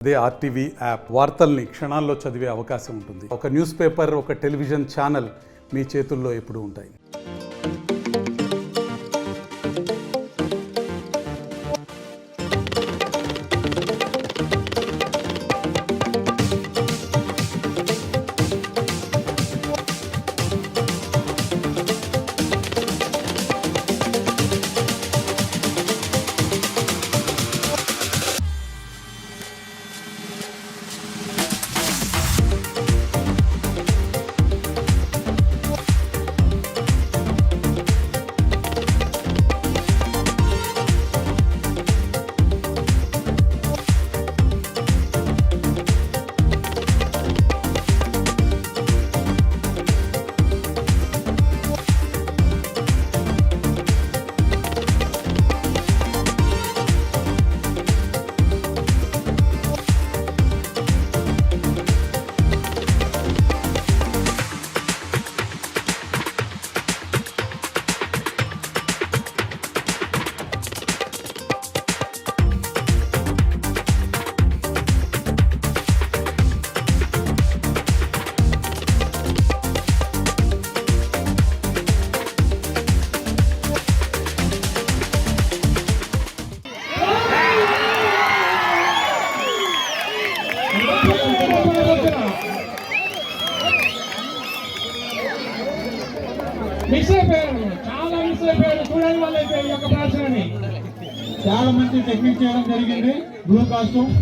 అదే RTV app వార్తల్ని క్షణాల్లో చదివే అవకాశం ఉంటుంది. ఒక న్యూస్ పేపర్, ఒక టెలివిజన్ ఛానల్ మీ చేతుల్లో ఎప్పుడూ ఉంటాయి. మిస్ అయిపోయారు, చాలా మిస్ అయిపోయారు. చూడండి వాళ్ళైతే ఈ యొక్క ప్రదర్శనని చాలా మంది టెక్నిక్ చేయడం జరిగింది. బ్లూ కాస్ట్యూమ్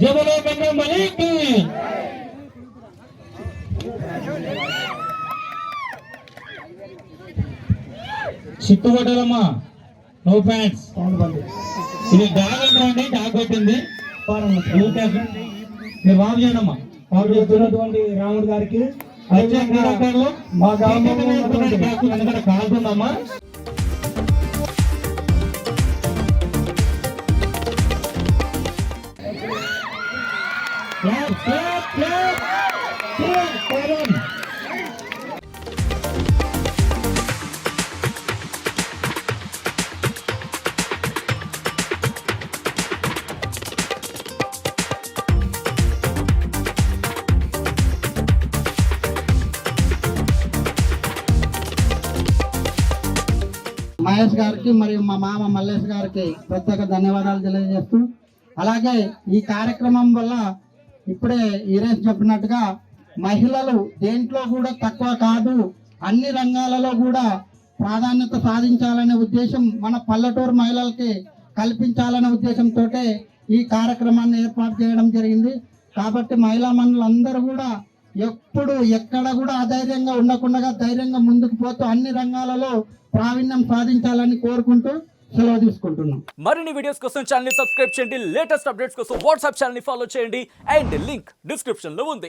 జబలో గంగా మలికి చిట్టుబడ్డలమ్మా, నో ప్యాంట్స్. ఇది డాగ్ అంటారండి, డాగ్ కొట్టింది. మీరు బాగు చేయండి అమ్మా. బాగు చేస్తున్నటువంటి రాముడు గారికి మా ఎందుకంటే కాలుతుందమ్మా. మహేష్ గారికి మరియు మా మామ మల్లేష్ గారికి ప్రత్యేక ధన్యవాదాలు తెలియజేస్తూ, అలాగే ఈ కార్యక్రమం వల్ల ఇప్పుడే ఈరేష్ చెప్పినట్టుగా మహిళలు దేంట్లో కూడా తక్కువ కాదు, అన్ని రంగాలలో కూడా ప్రాధాన్యత సాధించాలనే ఉద్దేశం మన పల్లెటూరు మహిళలకి కల్పించాలనే ఉద్దేశంతో ఈ కార్యక్రమాన్ని ఏర్పాటు చేయడం జరిగింది. కాబట్టి మహిళా మనులందరూ కూడా ఎప్పుడు ఎక్కడ కూడా అధైర్యంగా ఉండకుండా ధైర్యంగా ముందుకు పోతూ అన్ని రంగాలలో ప్రావీణ్యం సాధించాలని కోరుకుంటూ సెలవు తీసుకుంటున్నాం. మరిన్ని వీడియోస్ కోసం ఛానల్ ని సబ్స్క్రైబ్ చేయండి. లేటెస్ట్ అప్డేట్స్ కోసం వాట్సాప్ ఛానల్ ని ఫాలో చేయండి. అండ్ లింక్ డిస్క్రిప్షన్ లో ఉంది.